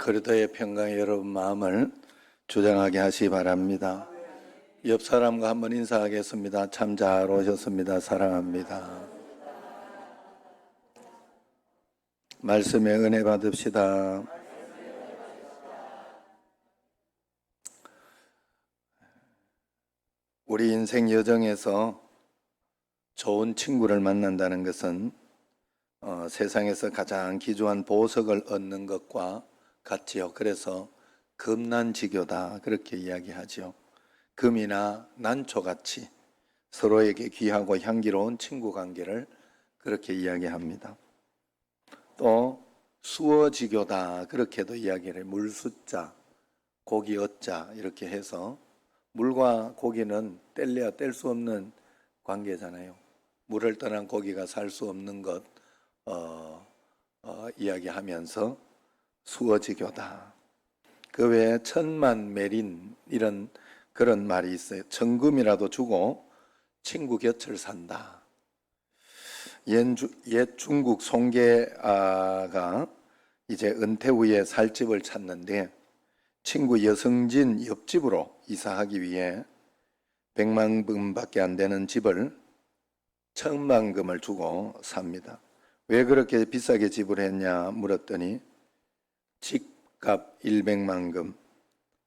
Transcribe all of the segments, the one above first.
그리스도의 평강의 여러분 마음을 주장하게 하시기 바랍니다. 옆 사람과 한번 인사하겠습니다. 참 잘 오셨습니다. 사랑합니다. 말씀에 은혜 받읍시다. 우리 인생 여정에서 좋은 친구를 만난다는 것은 세상에서 가장 귀중한 보석을 얻는 것과 같지요. 그래서 금난지교다 그렇게 이야기하죠. 금이나 난초같이 서로에게 귀하고 향기로운 친구 관계를 그렇게 이야기합니다. 또 수어지교다 그렇게도 이야기를 해요. 물숫자, 고기 어자 이렇게 해서 물과 고기는 뗄래야 뗄 수 없는 관계잖아요. 물을 떠난 고기가 살 수 없는 것 이야기하면서 수어지교다. 그 외에 천만매린 이런 그런 말이 있어요. 천금이라도 주고 친구 곁을 산다. 옛 중국 송계가 이제 은퇴 후에 살 집을 찾는데 친구 여성진 옆집으로 이사하기 위해 100만 금밖에 안 되는 집을 1000만 금을 주고 삽니다. 왜 그렇게 비싸게 지불했냐 물었더니 집값 100만 금,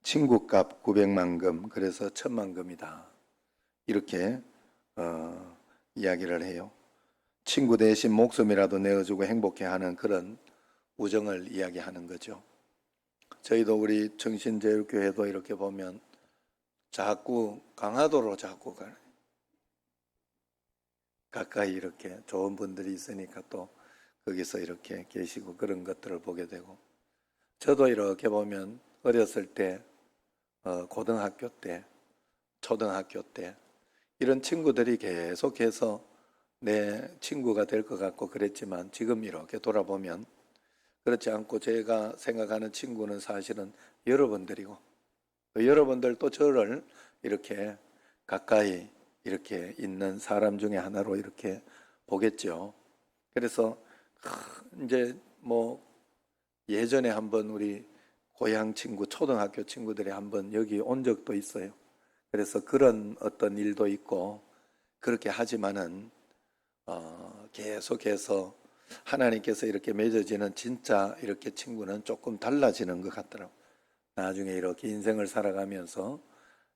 친구값 900만 금, 그래서 1000만 금이다. 이렇게 이야기를 해요. 친구 대신 목숨이라도 내어주고 행복해하는 그런 우정을 이야기하는 거죠. 저희도 우리 정신제일교회도 이렇게 보면 자꾸 강화도로 자꾸 가요. 가까이 이렇게 좋은 분들이 있으니까 또 거기서 이렇게 계시고 그런 것들을 보게 되고, 저도 이렇게 보면 어렸을 때 고등학교 때, 초등학교 때 이런 친구들이 계속해서 내 친구가 될 것 같고 그랬지만 지금 이렇게 돌아보면 그렇지 않고 제가 생각하는 친구는 사실은 여러분들이고 여러분들도 저를 이렇게 가까이 이렇게 있는 사람 중에 하나로 이렇게 보겠죠. 그래서 이제 뭐 예전에 한번 우리 고향 친구, 초등학교 친구들이 한번 여기 온 적도 있어요. 그래서 그런 어떤 일도 있고 그렇게 하지만은 계속해서 하나님께서 이렇게 맺어지는 진짜 이렇게 친구는 조금 달라지는 것 같더라고요. 나중에 이렇게 인생을 살아가면서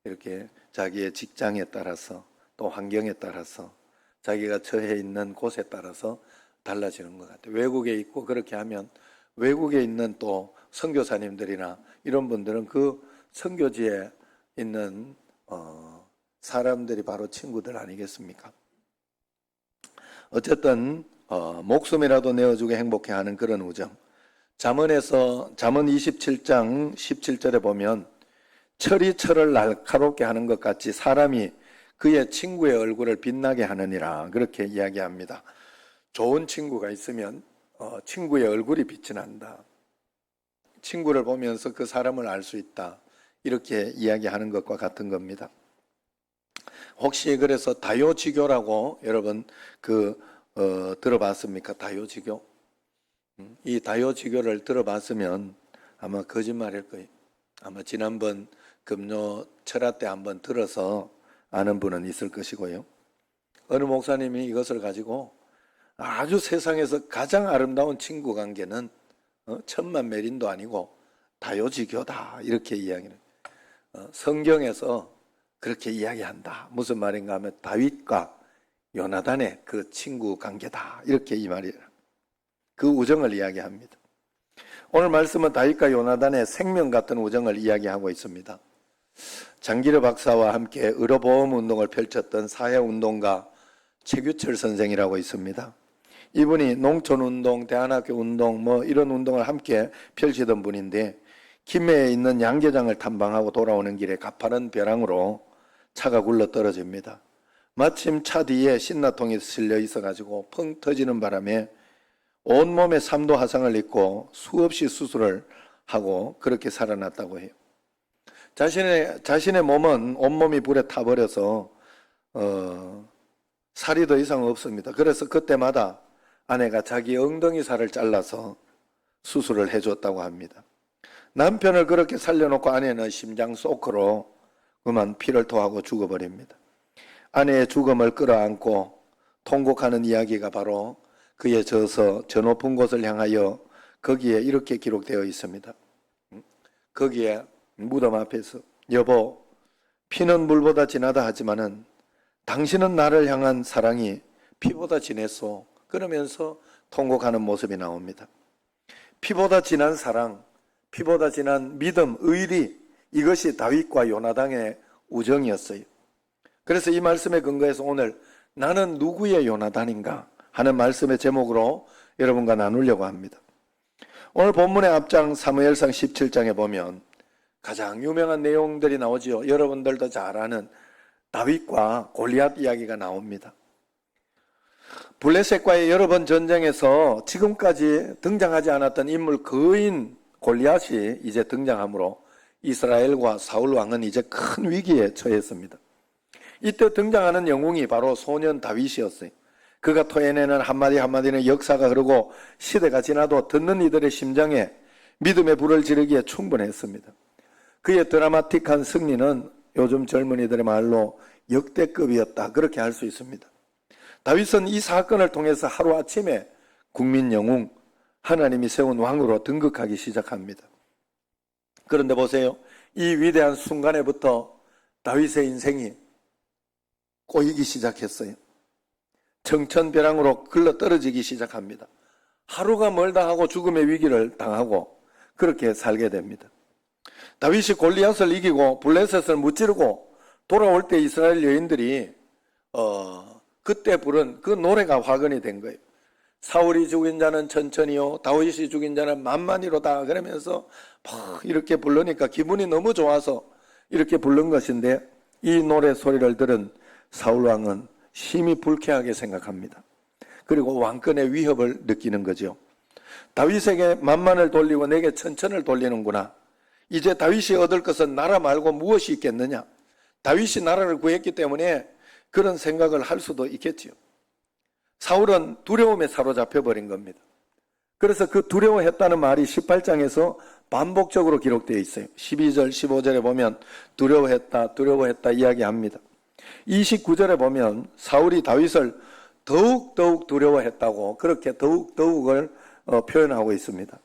이렇게 자기의 직장에 따라서 또 환경에 따라서 자기가 처해 있는 곳에 따라서 달라지는 것 같아요. 외국에 있고 그렇게 하면 외국에 있는 또 선교사님들이나 이런 분들은 그 선교지에 있는 사람들이 바로 친구들 아니겠습니까? 어쨌든 목숨이라도 내어주고 행복해하는 그런 우정. 잠언 27장 17절에 보면 철이 철을 날카롭게 하는 것 같이 사람이 그의 친구의 얼굴을 빛나게 하느니라 그렇게 이야기합니다. 좋은 친구가 있으면 친구의 얼굴이 빛이 난다. 친구를 보면서 그 사람을 알 수 있다. 이렇게 이야기하는 것과 같은 겁니다. 혹시 그래서 다요지교라고 여러분 들어봤습니까? 다요지교? 이 다요지교를 들어봤으면 아마 거짓말일 거예요. 아마 지난번 금요 철야 때 한번 들어서 아는 분은 있을 것이고요. 어느 목사님이 이것을 가지고 아주 세상에서 가장 아름다운 친구 관계는 천만매린도 아니고 다요지교다 이렇게 이야기는 성경에서 그렇게 이야기한다. 무슨 말인가 하면 다윗과 요나단의 그 친구 관계다 이렇게 이 말이에요. 그 우정을 이야기합니다. 오늘 말씀은 다윗과 요나단의 생명 같은 우정을 이야기하고 있습니다. 장기르 박사와 함께 의료보험 운동을 펼쳤던 사회운동가 최규철 선생이라고 있습니다. 이분이 농촌운동, 대안학교 운동 이런 운동을 함께 펼치던 분인데 김해에 있는 양계장을 탐방하고 돌아오는 길에 가파른 벼랑으로 차가 굴러 떨어집니다. 마침 차 뒤에 신나통이 실려 있어가지고 펑 터지는 바람에 온몸에 3도 화상을 입고 수없이 수술을 하고 그렇게 살아났다고 해요. 자신의 몸은 온몸이 불에 타버려서 살이 더 이상 없습니다. 그래서 그때마다 아내가 자기 엉덩이 살을 잘라서 수술을 해줬다고 합니다. 남편을 그렇게 살려놓고 아내는 심장 소크로 그만 피를 토하고 죽어버립니다. 아내의 죽음을 끌어안고 통곡하는 이야기가 바로 그의 저서 저 높은 곳을 향하여 거기에 이렇게 기록되어 있습니다. 거기에 무덤 앞에서 여보, 피는 물보다 진하다 하지만은 당신은 나를 향한 사랑이 피보다 진했소. 그러면서 통곡하는 모습이 나옵니다. 피보다 진한 사랑, 피보다 진한 믿음, 의리, 이것이 다윗과 요나단의 우정이었어요. 그래서 이 말씀에 근거해서 오늘 나는 누구의 요나단인가 하는 말씀의 제목으로 여러분과 나누려고 합니다. 오늘 본문의 앞장 사무엘상 17장에 보면 가장 유명한 내용들이 나오지요. 여러분들도 잘 아는 다윗과 골리앗 이야기가 나옵니다. 블레셋과의 여러 번 전쟁에서 지금까지 등장하지 않았던 인물 거인 골리앗이 이제 등장하므로 이스라엘과 사울 왕은 이제 큰 위기에 처했습니다. 이때 등장하는 영웅이 바로 소년 다윗이었어요. 그가 토해내는 한마디 한마디는 역사가 흐르고 시대가 지나도 듣는 이들의 심장에 믿음의 불을 지르기에 충분했습니다. 그의 드라마틱한 승리는 요즘 젊은이들의 말로 역대급이었다, 그렇게 할 수 있습니다. 다윗은 이 사건을 통해서 하루아침에 국민 영웅, 하나님이 세운 왕으로 등극하기 시작합니다. 그런데 보세요. 이 위대한 순간에부터 다윗의 인생이 꼬이기 시작했어요. 청천벼랑으로 글러 떨어지기 시작합니다. 하루가 멀다 하고 죽음의 위기를 당하고 그렇게 살게 됩니다. 다윗이 골리앗을 이기고 블레셋을 무찌르고 돌아올 때 이스라엘 여인들이 그때 부른 그 노래가 화근이 된 거예요. 사울이 죽인 자는 천천히요, 다윗이 죽인 자는 만만히로다. 그러면서 막 이렇게 부르니까 기분이 너무 좋아서 이렇게 부른 것인데, 이 노래 소리를 들은 사울 왕은 심히 불쾌하게 생각합니다. 그리고 왕권의 위협을 느끼는 거죠. 다윗에게 만만을 돌리고 내게 천천을 돌리는구나. 이제 다윗이 얻을 것은 나라 말고 무엇이 있겠느냐. 다윗이 나라를 구했기 때문에 그런 생각을 할 수도 있겠지요. 사울은 두려움에 사로잡혀 버린 겁니다. 그래서 그 두려워했다는 말이 18장에서 반복적으로 기록되어 있어요. 12절, 15절에 보면 두려워했다 이야기합니다. 29절에 보면 사울이 다윗을 더욱 두려워했다고 그렇게 더욱을 표현하고 있습니다.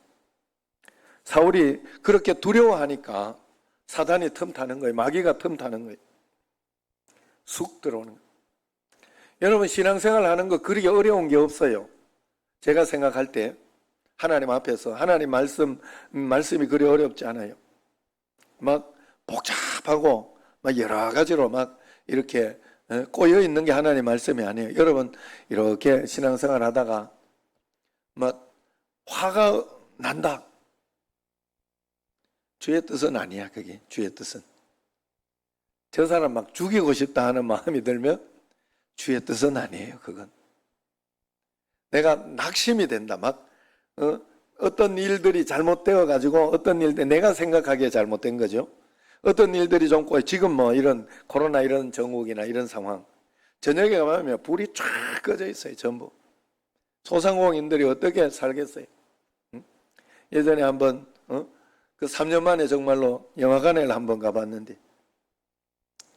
사울이 그렇게 두려워하니까 사단이 틈타는 거예요. 마귀가 틈타는 거예요. 쑥 들어오는 거예요. 여러분, 신앙생활 하는 거 그렇게 어려운 게 없어요. 제가 생각할 때 하나님 앞에서 하나님 말씀이 그리 어렵지 않아요. 막 복잡하고 막 여러 가지로 막 이렇게 꼬여 있는 게 하나님 말씀이 아니에요. 여러분, 이렇게 신앙생활 하다가 막 화가 난다. 주의 뜻은 아니야. 그게 주의 뜻은. 저 사람 막 죽이고 싶다 하는 마음이 들면 주의 뜻은 아니에요. 그건. 내가 낙심이 된다. 막 어떤 일들이 잘못되어 가지고 어떤 일들 내가 생각하기에 잘못된 거죠. 어떤 일들이 좀 꼬여. 지금 뭐 이런 코로나 이런 정국이나 이런 상황. 저녁에 가면 불이 쫙 꺼져 있어요. 전부. 소상공인들이 어떻게 살겠어요? 예전에 한번 그 3년 만에 정말로 영화관에 한번 가봤는데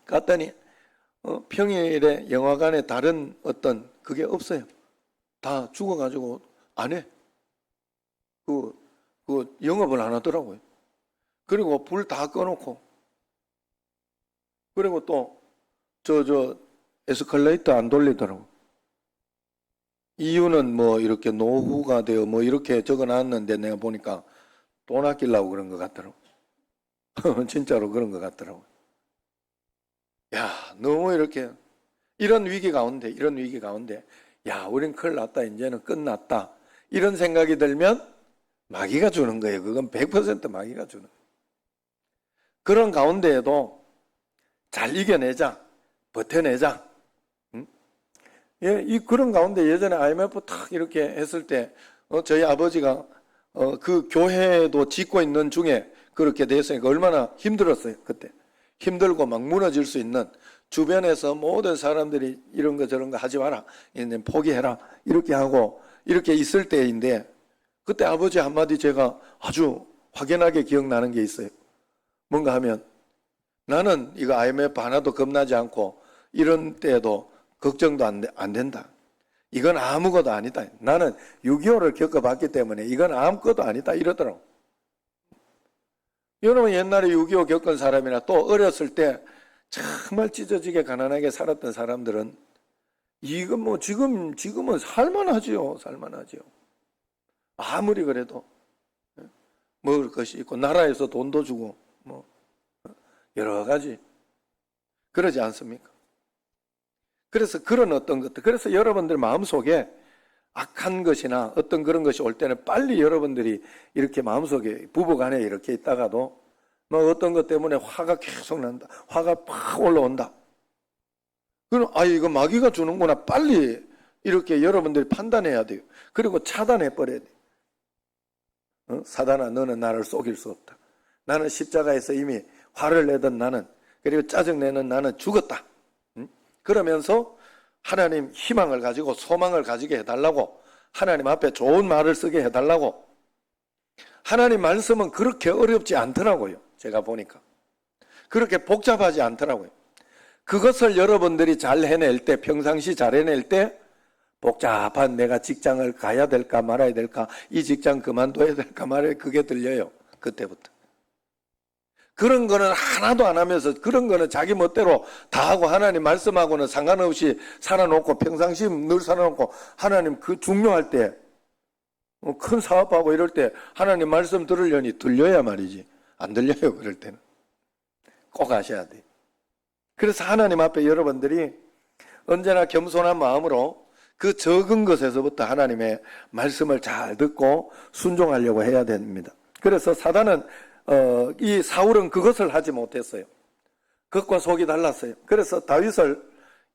갔더니 평일에 영화관에 다른 어떤 그게 없어요. 다 죽어가지고 안 해. 그 영업을 안 하더라고요. 그리고 불 다 꺼놓고 그리고 또 저 에스컬레이터 안 돌리더라고. 이유는 뭐 이렇게 노후가 되어 뭐 이렇게 적어놨는데 내가 보니까 돈 아끼려고 그런 것 같더라고. 진짜로 그런 것 같더라고. 야, 너무 이렇게 이런 위기 가운데 야, 우린 큰일 났다. 이제는 끝났다. 이런 생각이 들면 마귀가 주는 거예요. 그건 100% 마귀가 주는 거예요. 그런 가운데에도 잘 이겨내자. 버텨내자. 예, 그런 가운데 예전에 IMF 탁 이렇게 했을 때 저희 아버지가 그 교회도 짓고 있는 중에 그렇게 됐으니까 얼마나 힘들었어요. 그때. 힘들고 막 무너질 수 있는 주변에서 모든 사람들이 이런 거 저런 거 하지 마라. 포기해라. 이렇게 하고 이렇게 있을 때인데 그때 아버지 한마디 제가 아주 확연하게 기억나는 게 있어요. 뭔가 하면 나는 이거 IMF 하나도 겁나지 않고 이런 때에도 걱정도 안 된다. 이건 아무것도 아니다. 나는 6.25를 겪어봤기 때문에 이건 아무것도 아니다. 이러더라고. 여러분 옛날에 6.25 겪은 사람이나 또 어렸을 때 정말 찢어지게 가난하게 살았던 사람들은 이건 뭐 지금은 살만하지요. 살만하지요. 아무리 그래도 먹을 것이 있고 나라에서 돈도 주고 뭐 여러 가지 그러지 않습니까? 그래서 그런 어떤 것들, 그래서 여러분들 마음속에 악한 것이나 어떤 그런 것이 올 때는 빨리 여러분들이 이렇게 마음속에 부부간에 이렇게 있다가도 뭐 어떤 것 때문에 화가 계속 난다. 화가 팍 올라온다. 그럼 이거 마귀가 주는구나. 빨리 이렇게 여러분들이 판단해야 돼요. 그리고 차단해 버려야 돼요. 사단아, 너는 나를 속일 수 없다. 나는 십자가에서 이미 화를 내던 나는, 그리고 짜증내는 나는 죽었다. 그러면서 하나님 희망을 가지고 소망을 가지게 해달라고, 하나님 앞에 좋은 말을 쓰게 해달라고. 하나님 말씀은 그렇게 어렵지 않더라고요. 제가 보니까 그렇게 복잡하지 않더라고요. 그것을 여러분들이 잘 해낼 때, 평상시 잘 해낼 때 복잡한 내가 직장을 가야 될까 말아야 될까, 이 직장 그만둬야 될까 말아야, 그게 들려요. 그때부터. 그런 거는 하나도 안 하면서, 그런 거는 자기 멋대로 다 하고 하나님 말씀하고는 상관없이 살아놓고, 평상시 늘 살아놓고, 하나님 그 중요할 때, 큰 사업하고 이럴 때 하나님 말씀 들으려니 들려야 말이지. 안 들려요. 그럴 때는 꼭 하셔야 돼요. 그래서 하나님 앞에 여러분들이 언제나 겸손한 마음으로 그 적은 것에서부터 하나님의 말씀을 잘 듣고 순종하려고 해야 됩니다. 그래서 사단은 이 사울은 그것을 하지 못했어요. 겉과 속이 달랐어요. 그래서 다윗을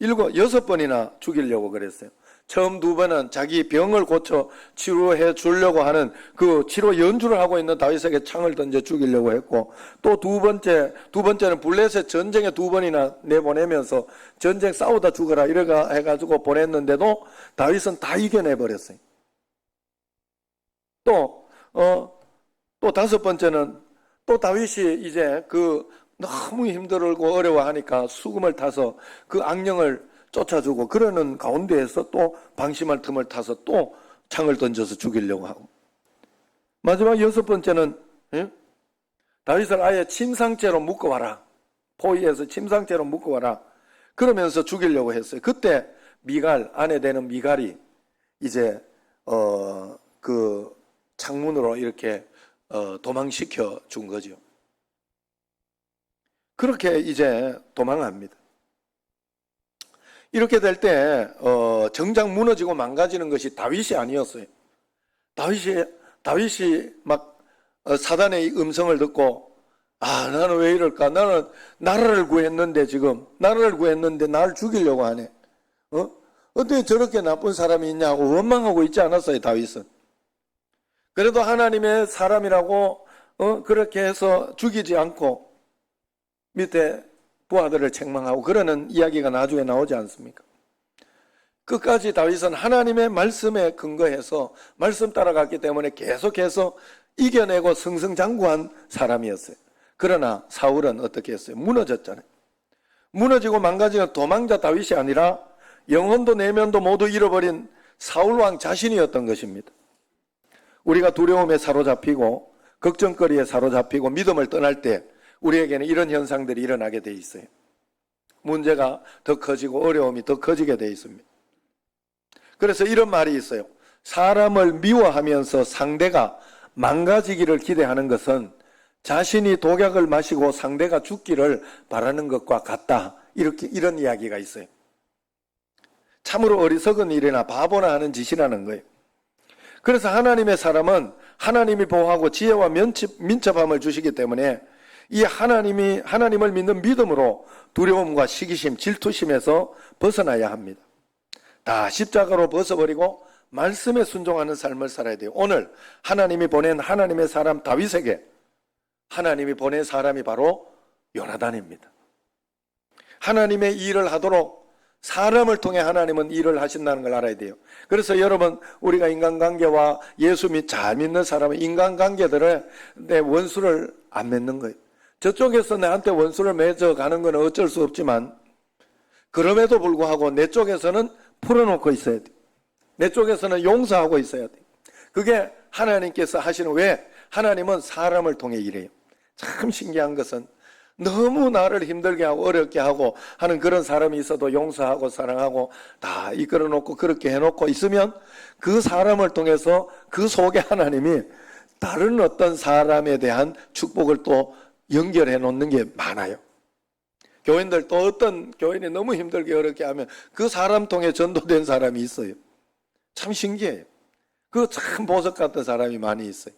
6번이나 죽이려고 그랬어요. 처음 2번은 자기 병을 고쳐 치료해 주려고 하는 그 치료 연주를 하고 있는 다윗에게 창을 던져 죽이려고 했고, 또 두 번째는 블레셋 전쟁에 2번이나 내보내면서 전쟁 싸우다 죽어라 이래가 해가지고 보냈는데도 다윗은 다 이겨내버렸어요. 또 5번째는 또 다윗이 이제 너무 힘들고 어려워하니까 수금을 타서 그 악령을 쫓아주고 그러는 가운데에서 또 방심할 틈을 타서 또 창을 던져서 죽이려고 하고, 마지막 6번째는 다윗을 아예 침상죄로 묶어와라. 포위해서 침상죄로 묶어와라. 그러면서 죽이려고 했어요. 그때 미갈, 아내 되는 미갈이 이제 그 창문으로 이렇게 도망시켜 준 거죠. 그렇게 이제 도망합니다. 이렇게 될 때 정작 무너지고 망가지는 것이 다윗이 아니었어요. 다윗이 막 사단의 음성을 듣고 나는 왜 이럴까? 나는 나라를 구했는데 지금 나라를 구했는데 나를 죽이려고 하네. 어떻게 저렇게 나쁜 사람이 있냐고 원망하고 있지 않았어요. 다윗은. 그래도 하나님의 사람이라고 그렇게 해서 죽이지 않고 밑에 부하들을 책망하고 그러는 이야기가 나중에 나오지 않습니까? 끝까지 다윗은 하나님의 말씀에 근거해서 말씀 따라갔기 때문에 계속해서 이겨내고 승승장구한 사람이었어요. 그러나 사울은 어떻게 했어요? 무너졌잖아요. 무너지고 망가지는 도망자 다윗이 아니라 영혼도 내면도 모두 잃어버린 사울왕 자신이었던 것입니다. 우리가 두려움에 사로잡히고 걱정거리에 사로잡히고 믿음을 떠날 때 우리에게는 이런 현상들이 일어나게 돼 있어요. 문제가 더 커지고 어려움이 더 커지게 돼 있습니다. 그래서 이런 말이 있어요. 사람을 미워하면서 상대가 망가지기를 기대하는 것은 자신이 독약을 마시고 상대가 죽기를 바라는 것과 같다. 이런 이야기가 있어요. 참으로 어리석은 일이나 바보나 하는 짓이라는 거예요. 그래서 하나님의 사람은 하나님이 보호하고 지혜와 민첩함을 주시기 때문에 이 하나님을 믿는 믿음으로 두려움과 시기심, 질투심에서 벗어나야 합니다. 다 십자가로 벗어버리고 말씀에 순종하는 삶을 살아야 돼요. 오늘 하나님이 보낸 하나님의 사람 다윗에게 하나님이 보낸 사람이 바로 요나단입니다. 하나님의 일을 하도록 사람을 통해 하나님은 일을 하신다는 걸 알아야 돼요. 그래서 여러분, 우리가 인간관계와 예수 잘 믿는 사람은 인간관계들을 내 원수를 안 맺는 거예요. 저쪽에서 나한테 원수를 맺어가는 건 어쩔 수 없지만 그럼에도 불구하고 내 쪽에서는 풀어놓고 있어야 돼. 내 쪽에서는 용서하고 있어야 돼. 그게 하나님께서 하시는, 왜? 하나님은 사람을 통해 일해요. 참 신기한 것은 너무 나를 힘들게 하고 어렵게 하고 하는 그런 사람이 있어도 용서하고 사랑하고 다 이끌어놓고 그렇게 해놓고 있으면 그 사람을 통해서 그 속에 하나님이 다른 어떤 사람에 대한 축복을 또 연결해 놓는 게 많아요. 교인들 또 어떤 교인이 너무 힘들게 어렵게 하면 그 사람 통해 전도된 사람이 있어요. 참 신기해요. 그 참 보석 같은 사람이 많이 있어요.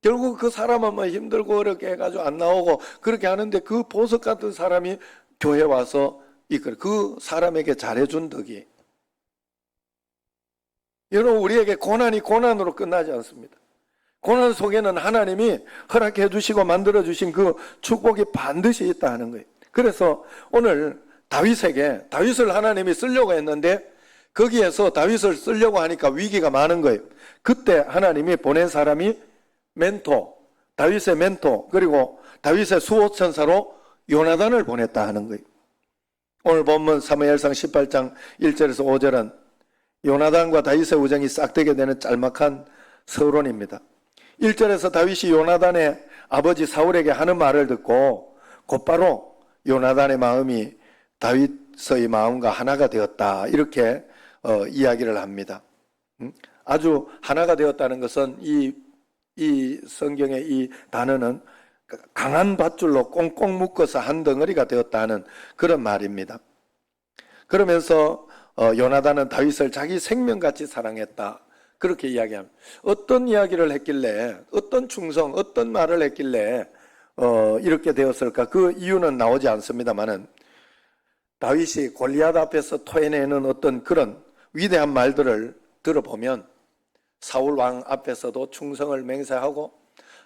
결국 그 사람은 뭐 힘들고 어렵게 해가지고 안 나오고 그렇게 하는데 그 보석 같은 사람이 교회 와서 이끌어 그 사람에게 잘해준 덕이. 여러분, 우리에게 고난이 고난으로 끝나지 않습니다. 고난 속에는 하나님이 허락해 주시고 만들어 주신 그 축복이 반드시 있다 하는 거예요. 그래서 오늘 다윗을 하나님이 쓰려고 했는데 거기에서 다윗을 쓰려고 하니까 위기가 많은 거예요. 그때 하나님이 보낸 사람이 다윗의 멘토, 그리고 다윗의 수호천사로 요나단을 보냈다 하는 거예요. 오늘 본문 사무엘상 18장 1절에서 5절은 요나단과 다윗의 우정이 싹되게 되는 짤막한 서론입니다. 1절에서 다윗이 요나단의 아버지 사울에게 하는 말을 듣고 곧바로 요나단의 마음이 다윗의 마음과 하나가 되었다, 이렇게 이야기를 합니다. 아주 하나가 되었다는 것은 이 성경의 이 단어는 강한 밧줄로 꽁꽁 묶어서 한 덩어리가 되었다는 그런 말입니다. 그러면서 요나단은 다윗을 자기 생명같이 사랑했다, 그렇게 이야기합니다. 어떤 이야기를 했길래, 어떤 충성, 어떤 말을 했길래 이렇게 되었을까? 그 이유는 나오지 않습니다만은 다윗이 골리앗 앞에서 토해내는 어떤 그런 위대한 말들을 들어보면 사울 왕 앞에서도 충성을 맹세하고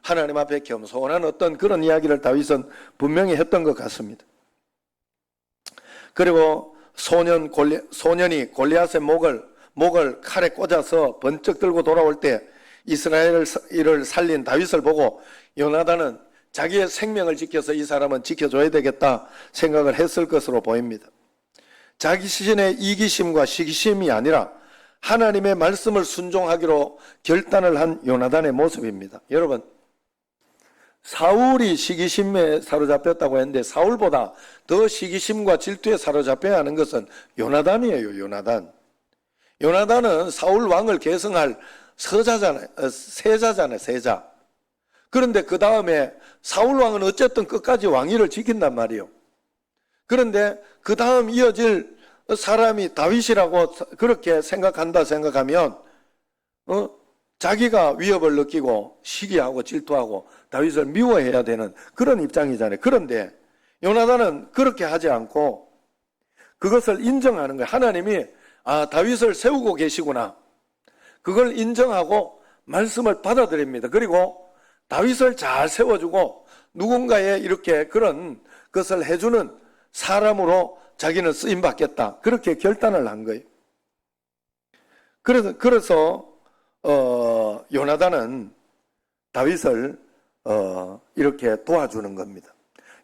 하나님 앞에 겸손한 어떤 그런 이야기를 다윗은 분명히 했던 것 같습니다. 그리고 소년이 골리앗의 목을 칼에 꽂아서 번쩍 들고 돌아올 때 이스라엘을 살린 다윗을 보고 요나단은 자기의 생명을 지켜서 이 사람은 지켜줘야 되겠다 생각을 했을 것으로 보입니다. 자기 자신의 이기심과 시기심이 아니라 하나님의 말씀을 순종하기로 결단을 한 요나단의 모습입니다. 여러분, 사울이 시기심에 사로잡혔다고 했는데 사울보다 더 시기심과 질투에 사로잡혀야 하는 것은 요나단이에요. 요나단은 사울 왕을 계승할 세자잖아요. 세자. 그런데 그 다음에 사울 왕은 어쨌든 끝까지 왕위를 지킨단 말이에요. 그런데 그 다음 이어질 사람이 다윗이라고 그렇게 생각하면 자기가 위협을 느끼고 시기하고 질투하고 다윗을 미워해야 되는 그런 입장이잖아요. 그런데 요나단은 그렇게 하지 않고 그것을 인정하는 거예요. 하나님이 다윗을 세우고 계시구나, 그걸 인정하고 말씀을 받아들입니다. 그리고 다윗을 잘 세워주고 누군가의 이렇게 그런 것을 해주는 사람으로 자기는 쓰임받겠다, 그렇게 결단을 한 거예요. 그래서 요나단은 다윗을 이렇게 도와주는 겁니다.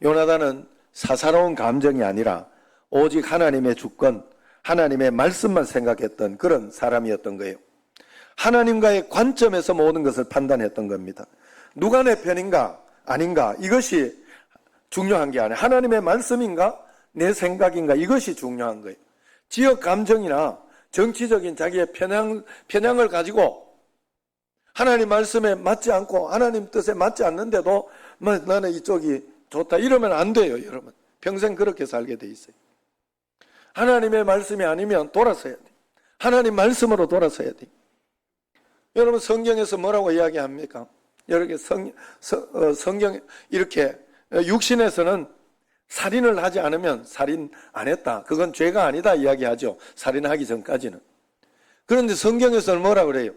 요나단은 사사로운 감정이 아니라 오직 하나님의 주권, 하나님의 말씀만 생각했던 그런 사람이었던 거예요. 하나님과의 관점에서 모든 것을 판단했던 겁니다. 누가 내 편인가 아닌가, 이것이 중요한 게 아니에요. 하나님의 말씀인가 내 생각인가, 이것이 중요한 거예요. 지역 감정이나 정치적인 자기의 편향을 가지고 하나님 말씀에 맞지 않고 하나님 뜻에 맞지 않는데도 나는 이쪽이 좋다 이러면 안 돼요. 여러분, 평생 그렇게 살게 돼 있어요. 하나님의 말씀이 아니면 돌아서야 돼. 하나님 말씀으로 돌아서야 돼. 여러분, 성경에서 뭐라고 이야기합니까? 이렇게 성경 이렇게 육신에서는 살인을 하지 않으면 살인 안 했다, 그건 죄가 아니다 이야기하죠. 살인하기 전까지는. 그런데 성경에서는 뭐라 그래요?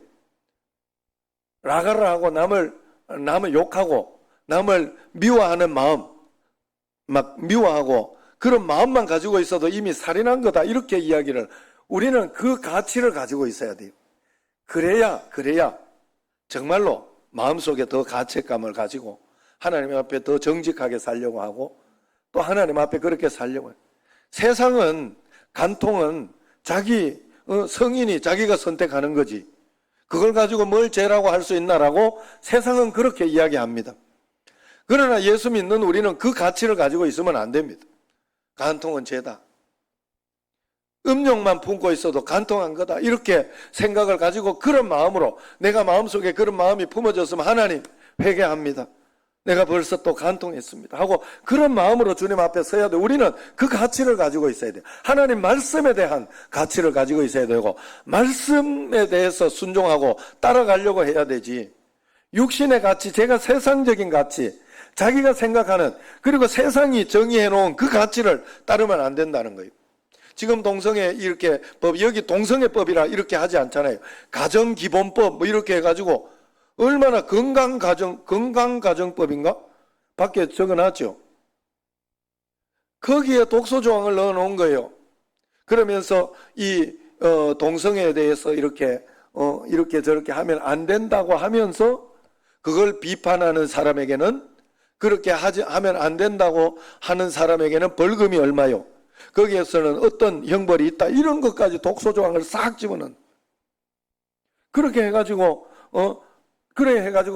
라가를 하고 남을 욕하고 남을 미워하는 마음, 막 미워하고 그런 마음만 가지고 있어도 이미 살인한 거다 이렇게 이야기를, 우리는 그 가치를 가지고 있어야 돼요. 그래야 정말로 마음속에 더 가책감을 가지고 하나님 앞에 더 정직하게 살려고 하고 또 하나님 앞에 그렇게 살려고 해요. 세상은, 간통은 자기 성인이 자기가 선택하는 거지 그걸 가지고 뭘 죄라고 할 수 있나라고 세상은 그렇게 이야기합니다. 그러나 예수 믿는 우리는 그 가치를 가지고 있으면 안 됩니다. 간통은 죄다. 음욕만 품고 있어도 간통한 거다 이렇게 생각을 가지고 그런 마음으로, 내가 마음속에 그런 마음이 품어졌으면 하나님 회개합니다. 내가 벌써 또 간통했습니다 하고 그런 마음으로 주님 앞에 서야 돼. 우리는 그 가치를 가지고 있어야 돼요. 하나님 말씀에 대한 가치를 가지고 있어야 되고 말씀에 대해서 순종하고 따라가려고 해야 되지, 육신의 가치, 제가 세상적인 가치, 자기가 생각하는, 그리고 세상이 정의해놓은 그 가치를 따르면 안 된다는 거예요. 지금 동성애 이렇게 법, 여기 동성애법이라 이렇게 하지 않잖아요. 가정기본법 뭐 이렇게 해가지고 얼마나 건강가정법인가? 밖에 적어놨죠. 거기에 독소조항을 넣어놓은 거예요. 그러면서 이 동성애에 대해서 이렇게 저렇게 하면 안 된다고 하면서 그걸 비판하는 사람에게는, 그렇게 하면 안 된다고 하는 사람에게는 벌금이 얼마요? 거기에서는 어떤 형벌이 있다 이런 것까지 독소조항을 싹 집어넣은, 그렇게 해가지고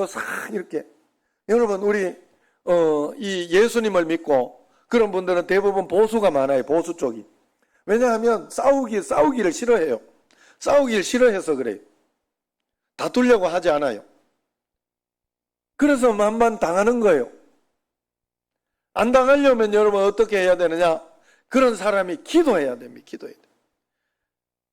싹 이렇게. 여러분 우리 이 예수님을 믿고 그런 분들은 대부분 보수가 많아요. 보수 쪽이. 왜냐하면 싸우기를 싫어해요. 싸우기를 싫어해서 그래요. 다투려고 하지 않아요. 그래서 만만 당하는 거예요. 안 당하려면 여러분 어떻게 해야 되느냐? 그런 사람이 기도해야 됩니다. 기도해야 돼요.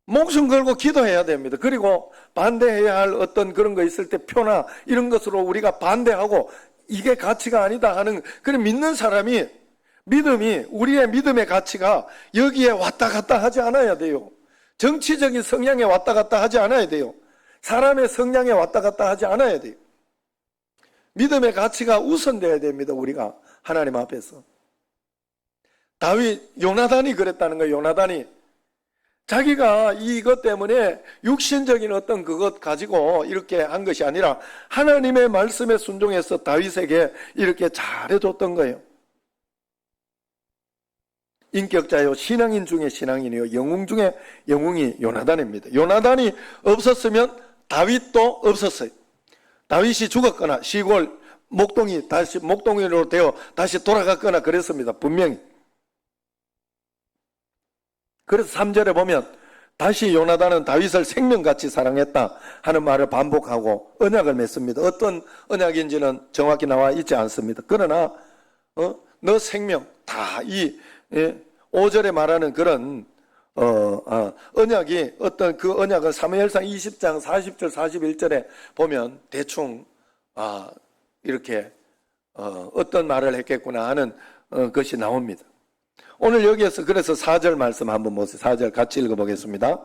목숨 걸고 기도해야 됩니다. 그리고 반대해야 할 어떤 그런 거 있을 때 표나 이런 것으로 우리가 반대하고 이게 가치가 아니다 하는 그런 믿는 사람이, 믿음이, 우리의 믿음의 가치가 여기에 왔다 갔다 하지 않아야 돼요. 정치적인 성향에 왔다 갔다 하지 않아야 돼요. 사람의 성향에 왔다 갔다 하지 않아야 돼요. 믿음의 가치가 우선돼야 됩니다. 우리가 하나님 앞에서. 요나단이 그랬다는 거예요. 요나단이 자기가 이것 때문에 육신적인 어떤 그것 가지고 이렇게 한 것이 아니라 하나님의 말씀에 순종해서 다윗에게 이렇게 잘해줬던 거예요. 인격자요, 신앙인 중에 신앙인이요, 영웅 중에 영웅이 요나단입니다. 요나단이 없었으면 다윗도 없었어요. 다윗이 죽었거나 시골 목동이로 되어 다시 돌아갔거나 그랬습니다. 분명히. 그래서 3절에 보면 다시 요나단은 다윗을 생명같이 사랑했다 하는 말을 반복하고 언약을 맺습니다. 어떤 언약인지는 정확히 나와 있지 않습니다. 그러나 너 생명 다 이 5절에 말하는 그런 언약이, 어떤 그 언약은 사무엘상 20장 40절 41절에 보면 대충 이렇게 어떤 말을 했겠구나 하는 것이 나옵니다. 오늘 여기에서 그래서 4절 말씀 한번 보세요. 4절 같이 읽어보겠습니다.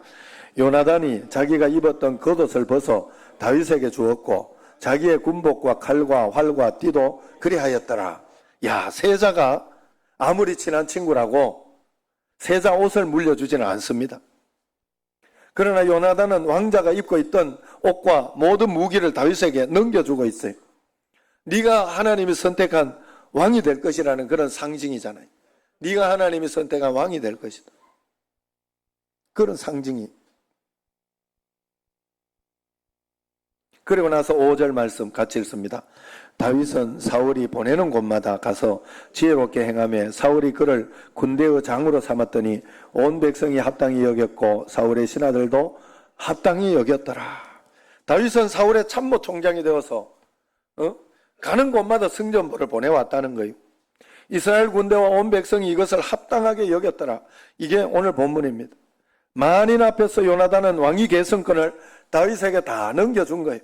요나단이 자기가 입었던 겉옷을 벗어 다윗에게 주었고 자기의 군복과 칼과 활과 띠도 그리하였더라. 야, 세자가 아무리 친한 친구라고 세자 옷을 물려주지는 않습니다. 그러나 요나단은 왕자가 입고 있던 옷과 모든 무기를 다윗에게 넘겨주고 있어요. 네가 하나님이 선택한 왕이 될 것이라는 그런 상징이잖아요. 네가 하나님이 선택한 왕이 될 것이다. 그런 상징이. 그리고 나서 5절 말씀 같이 읽습니다. 다윗은 사울이 보내는 곳마다 가서 지혜롭게 행하며 사울이 그를 군대의 장으로 삼았더니 온 백성이 합당히 여겼고 사울의 신하들도 합당히 여겼더라. 다윗은 사울의 참모 총장이 되어서 가는 곳마다 승전보를 보내왔다는 거예요. 이스라엘 군대와 온 백성이 이것을 합당하게 여겼더라. 이게 오늘 본문입니다. 만인 앞에서 요나단은 왕위 계승권을 다윗에게 다 넘겨준 거예요.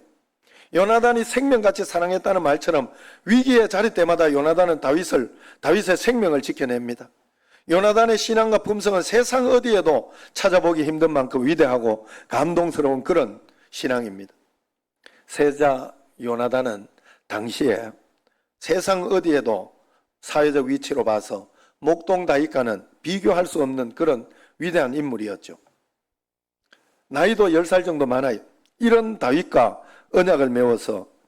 요나단이 생명같이 사랑했다는 말처럼 위기의 자리 때마다 요나단은 다윗의 생명을 지켜냅니다. 요나단의 신앙과 품성은 세상 어디에도 찾아보기 힘든 만큼 위대하고 감동스러운 그런 신앙입니다. 세자 요나단은 당시에 세상 어디에도 사회적 위치로 봐서 목동 다윗과는 비교할 수 없는 그런 위대한 인물이었죠. 나이도 10살 정도 많아요. 이런 다윗과 언약을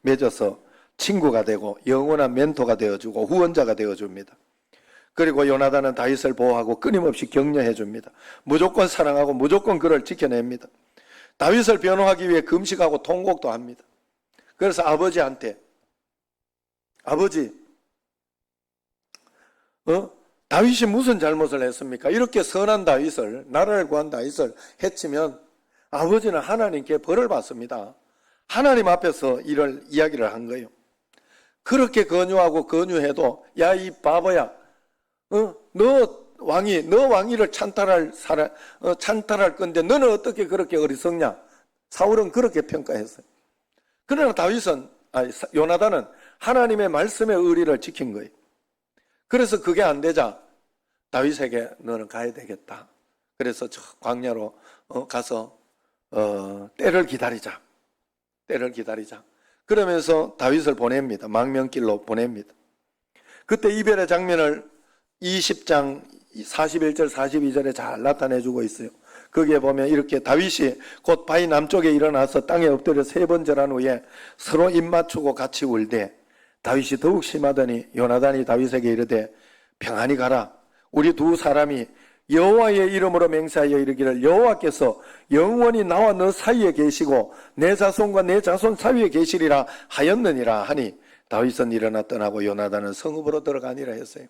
맺어서 친구가 되고 영원한 멘토가 되어주고 후원자가 되어줍니다. 그리고 요나단은 다윗을 보호하고 끊임없이 격려해 줍니다. 무조건 사랑하고 무조건 그를 지켜냅니다. 다윗을 변호하기 위해 금식하고 통곡도 합니다. 그래서 아버지한테 아버지, 다윗이 무슨 잘못을 했습니까? 이렇게 선한 다윗을, 나라를 구한 다윗을 해치면 아버지는 하나님께 벌을 받습니다. 하나님 앞에서 이런 이야기를 한 거예요. 그렇게 권유하고 권유해도 야 이 바보야, 너 왕위를 찬탈할 건데 너는 어떻게 그렇게 어리석냐? 사울은 그렇게 평가했어요. 그러나 요나단은 하나님의 말씀의 의리를 지킨 거예요. 그래서 그게 안 되자 다윗에게 너는 가야 되겠다. 그래서 저 광야로 가서 때를 기다리자. 그러면서 다윗을 보냅니다. 망명길로 보냅니다. 그때 이별의 장면을 20장 41절 42절에 잘 나타내주고 있어요. 거기에 보면 이렇게 다윗이 곧 바위 남쪽에 일어나서 땅에 엎드려 3번 절한 후에 서로 입 맞추고 같이 울되 다윗이 더욱 심하더니 요나단이 다윗에게 이르되 평안히 가라. 우리 두 사람이 여호와의 이름으로 맹세하여 이르기를 여호와께서 영원히 나와 너 사이에 계시고 내 자손과 내 자손 사이에 계시리라 하였느니라 하니 다윗은 일어나 떠나고 요나단은 성읍으로 들어가니라 했어요.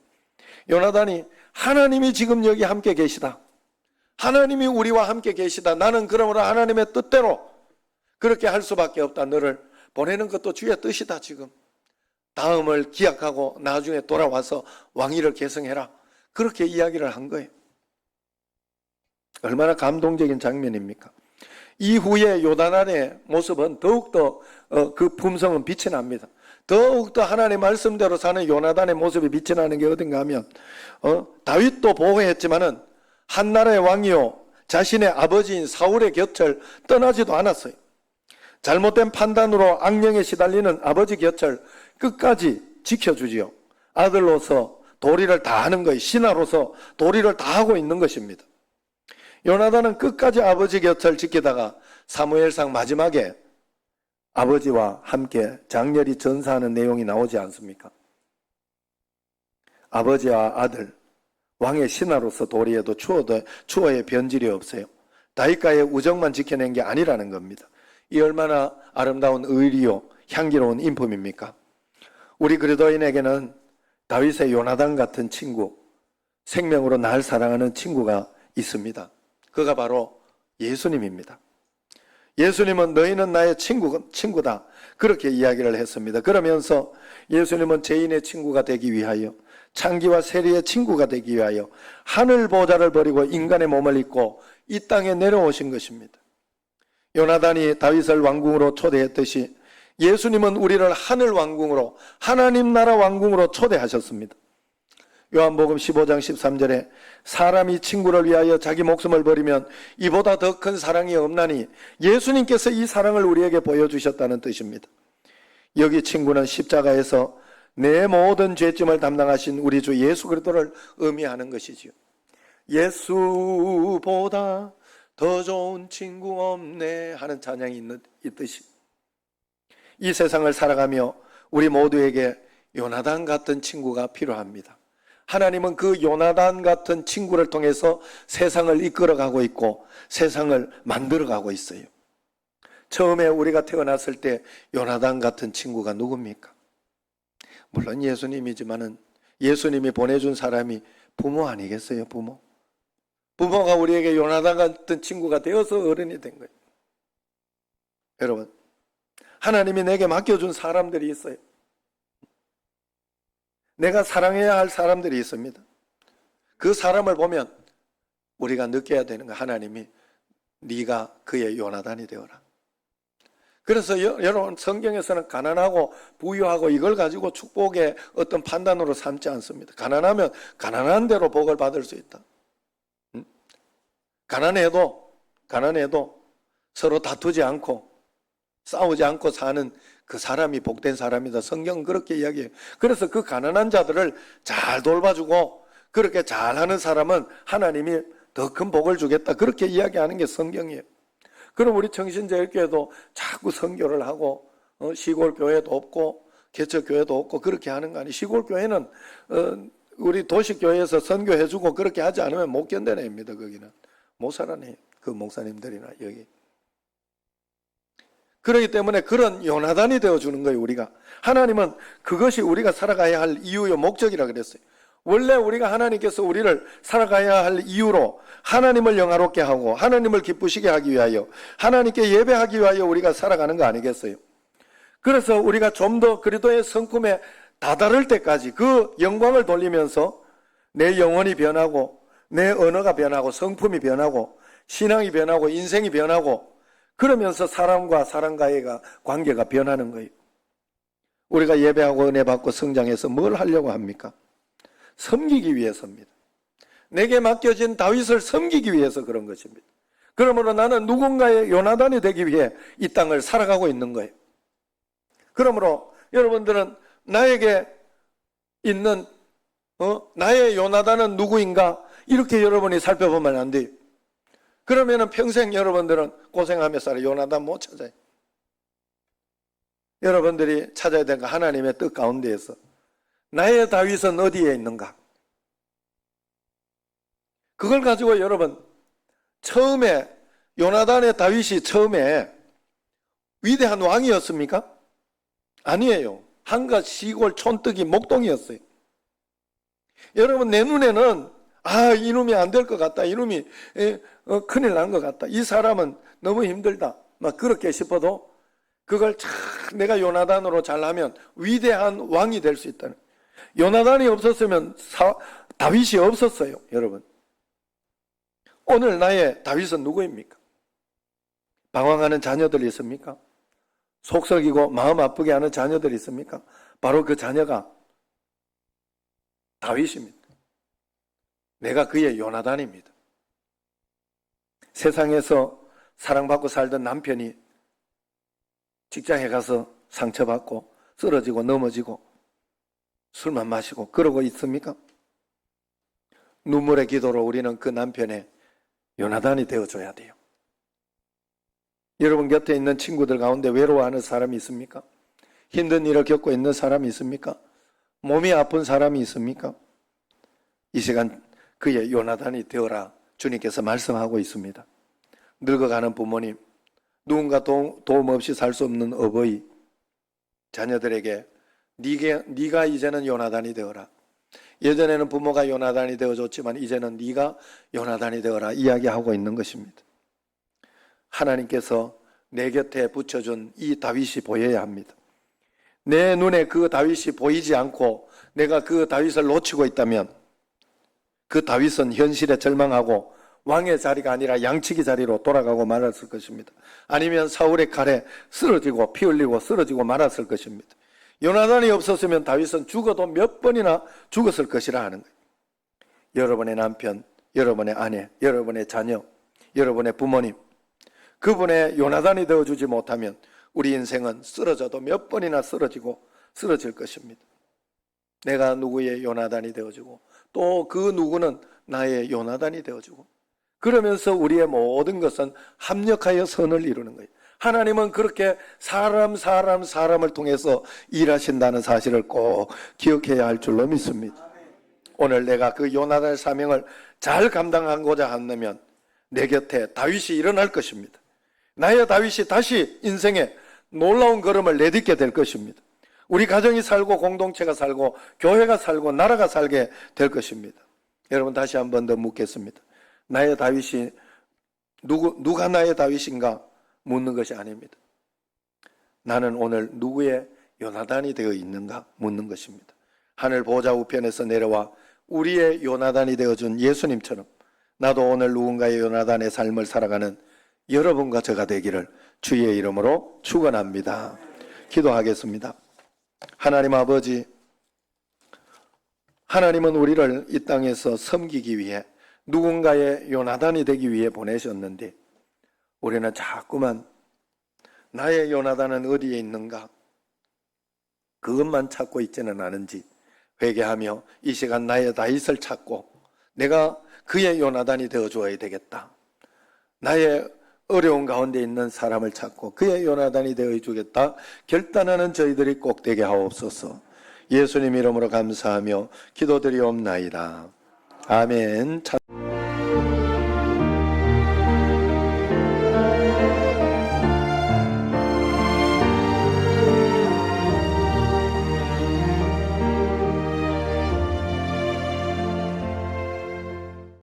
요나단이 하나님이 지금 여기 함께 계시다. 하나님이 우리와 함께 계시다. 나는 그러므로 하나님의 뜻대로 그렇게 할 수밖에 없다. 너를 보내는 것도 주의 뜻이다. 지금 다음을 기약하고 나중에 돌아와서 왕위를 계승해라. 그렇게 이야기를 한 거예요. 얼마나 감동적인 장면입니까? 이후에 요나단의 모습은 더욱더 그 품성은 빛이 납니다. 더욱더 하나님의 말씀대로 사는 요나단의 모습이 빛이 나는 게 어딘가 하면 다윗도 보호했지만은 한 나라의 왕이요 자신의 아버지인 사울의 곁을 떠나지도 않았어요. 잘못된 판단으로 악령에 시달리는 아버지 곁을 끝까지 지켜주지요. 아들로서 도리를 다 하는 거예요. 신하로서 도리를 다 하고 있는 것입니다. 요나단은 끝까지 아버지 곁을 지키다가 사무엘상 마지막에 아버지와 함께 장렬히 전사하는 내용이 나오지 않습니까? 아버지와 아들, 왕의 신하로서 도리에도 추호의 변질이 없어요. 다윗과의 우정만 지켜낸 게 아니라는 겁니다. 이 얼마나 아름다운 의리요 향기로운 인품입니까? 우리 그리스도인에게는 다윗의 요나단 같은 친구, 생명으로 날 사랑하는 친구가 있습니다. 그가 바로 예수님입니다. 예수님은 너희는 나의 친구다. 그렇게 이야기를 했습니다. 그러면서 예수님은 죄인의 친구가 되기 위하여 창기와 세리의 친구가 되기 위하여 하늘 보좌를 버리고 인간의 몸을 입고 이 땅에 내려오신 것입니다. 요나단이 다윗을 왕궁으로 초대했듯이 예수님은 우리를 하늘 왕궁으로 하나님 나라 왕궁으로 초대하셨습니다. 요한복음 15장 13절에 사람이 친구를 위하여 자기 목숨을 버리면 이보다 더 큰 사랑이 없나니 예수님께서 이 사랑을 우리에게 보여주셨다는 뜻입니다. 여기 친구는 십자가에서 내 모든 죄짐을 담당하신 우리 주 예수 그리스도를 의미하는 것이지요. 예수보다 더 좋은 친구 없네 하는 찬양이 있듯이 이 세상을 살아가며 우리 모두에게 요나단 같은 친구가 필요합니다. 하나님은 그 요나단 같은 친구를 통해서 세상을 이끌어가고 있고 세상을 만들어가고 있어요. 처음에 우리가 태어났을 때 요나단 같은 친구가 누굽니까? 물론 예수님이지만은 예수님이 보내준 사람이 부모 아니겠어요? 부모가 우리에게 요나단 같은 친구가 되어서 어른이 된 거예요. 여러분, 하나님이 내게 맡겨준 사람들이 있어요. 내가 사랑해야 할 사람들이 있습니다. 그 사람을 보면 우리가 느껴야 되는 거 하나님이 네가 그의 요나단이 되어라. 그래서 여러분 성경에서는 가난하고 부유하고 이걸 가지고 축복의 어떤 판단으로 삼지 않습니다. 가난하면 가난한 대로 복을 받을 수 있다. 가난해도 서로 다투지 않고 싸우지 않고 사는 그 사람이 복된 사람이다. 성경은 그렇게 이야기해요. 그래서 그 가난한 자들을 잘 돌봐주고 그렇게 잘하는 사람은 하나님이 더 큰 복을 주겠다. 그렇게 이야기하는 게 성경이에요. 그럼 우리 청신제일교회도 자꾸 선교를 하고 시골 교회도 없고 개척 교회도 없고 그렇게 하는 거 아니에요. 시골 교회는 우리 도시 교회에서 선교해주고 그렇게 하지 않으면 못 견뎌냅니다. 거기는 못 살아내. 그 목사님들이나 여기. 그렇기 때문에 그런 요나단이 되어주는 거예요. 우리가. 하나님은 그것이 우리가 살아가야 할 이유요 목적이라 그랬어요. 원래 우리가 하나님께서 우리를 살아가야 할 이유로 하나님을 영화롭게 하고 하나님을 기쁘시게 하기 위하여 하나님께 예배하기 위하여 우리가 살아가는 거 아니겠어요? 그래서 우리가 좀 더 그리스도의 성품에 다다를 때까지 그 영광을 돌리면서 내 영혼이 변하고 내 언어가 변하고 성품이 변하고 신앙이 변하고 인생이 변하고 그러면서 사람과 사람과의 관계가 변하는 거예요. 우리가 예배하고 은혜 받고 성장해서 뭘 하려고 합니까? 섬기기 위해서입니다. 내게 맡겨진 다윗을 섬기기 위해서 그런 것입니다. 그러므로 나는 누군가의 요나단이 되기 위해 이 땅을 살아가고 있는 거예요. 그러므로 여러분들은 나에게 있는 나의 요나단은 누구인가? 이렇게 여러분이 살펴보면 안 돼요. 그러면은 평생 여러분들은 고생하며 살아요. 요나단 못 찾아요. 여러분들이 찾아야 되는 건 하나님의 뜻 가운데에서 나의 다윗은 어디에 있는가? 그걸 가지고 여러분 처음에 요나단의 다윗이 처음에 위대한 왕이었습니까? 아니에요. 한갓 시골 촌뜨기 목동이었어요. 여러분 내 눈에는 이놈이 안 될 것 같다. 이놈이 큰일 난 것 같다. 이 사람은 너무 힘들다. 막 그렇게 싶어도 그걸 내가 요나단으로 잘하면 위대한 왕이 될 수 있다는. 요나단이 없었으면 다윗이 없었어요. 여러분 오늘 나의 다윗은 누구입니까? 방황하는 자녀들이 있습니까? 속썩이고 마음 아프게 하는 자녀들이 있습니까? 바로 그 자녀가 다윗입니다. 내가 그의 요나단입니다. 세상에서 사랑받고 살던 남편이 직장에 가서 상처받고 쓰러지고 넘어지고 술만 마시고 그러고 있습니까? 눈물의 기도로 우리는 그 남편의 요나단이 되어줘야 돼요. 여러분 곁에 있는 친구들 가운데 외로워하는 사람이 있습니까? 힘든 일을 겪고 있는 사람이 있습니까? 몸이 아픈 사람이 있습니까? 이 시간 그의 요나단이 되어라 주님께서 말씀하고 있습니다. 늙어가는 부모님, 누군가 도움 없이 살 수 없는 어버이, 자녀들에게 네가 이제는 요나단이 되어라. 예전에는 부모가 요나단이 되어줬지만 이제는 네가 요나단이 되어라 이야기하고 있는 것입니다. 하나님께서 내 곁에 붙여준 이 다윗이 보여야 합니다. 내 눈에 그 다윗이 보이지 않고 내가 그 다윗을 놓치고 있다면 그 다윗은 현실에 절망하고 왕의 자리가 아니라 양치기 자리로 돌아가고 말았을 것입니다. 아니면 사울의 칼에 쓰러지고 피 흘리고 쓰러지고 말았을 것입니다. 요나단이 없었으면 다윗은 죽어도 몇 번이나 죽었을 것이라 하는 거예요. 여러분의 남편, 여러분의 아내, 여러분의 자녀, 여러분의 부모님, 그분의 요나단이 되어주지 못하면 우리 인생은 쓰러져도 몇 번이나 쓰러질 것입니다. 내가 누구의 요나단이 되어주고 또 그 누구는 나의 요나단이 되어주고 그러면서 우리의 모든 것은 합력하여 선을 이루는 거예요. 하나님은 그렇게 사람을 통해서 일하신다는 사실을 꼭 기억해야 할 줄로 믿습니다. 오늘 내가 그 요나단의 사명을 잘 감당하고자 한다면 내 곁에 다윗이 일어날 것입니다. 나의 다윗이 다시 인생에 놀라운 걸음을 내딛게 될 것입니다. 우리 가정이 살고 공동체가 살고 교회가 살고 나라가 살게 될 것입니다. 여러분 다시 한 번 더 묻겠습니다. 나의 다윗이 누가 나의 다윗인가 묻는 것이 아닙니다. 나는 오늘 누구의 요나단이 되어 있는가 묻는 것입니다. 하늘 보좌 우편에서 내려와 우리의 요나단이 되어준 예수님처럼 나도 오늘 누군가의 요나단의 삶을 살아가는 여러분과 저가 되기를 주의 이름으로 축원합니다. 기도하겠습니다. 하나님 아버지, 하나님은 우리를 이 땅에서 섬기기 위해 누군가의 요나단이 되기 위해 보내셨는데 우리는 자꾸만 나의 요나단은 어디에 있는가 그것만 찾고 있지는 않은지 회개하며 이 시간 나의 다윗을 찾고 내가 그의 요나단이 되어 주어야 되겠다. 나의 어려운 가운데 있는 사람을 찾고 그의 요나단이 되어 주겠다 결단하는 저희들이 꼭 되게 하옵소서. 예수님 이름으로 감사하며 기도드리옵나이다. 아멘.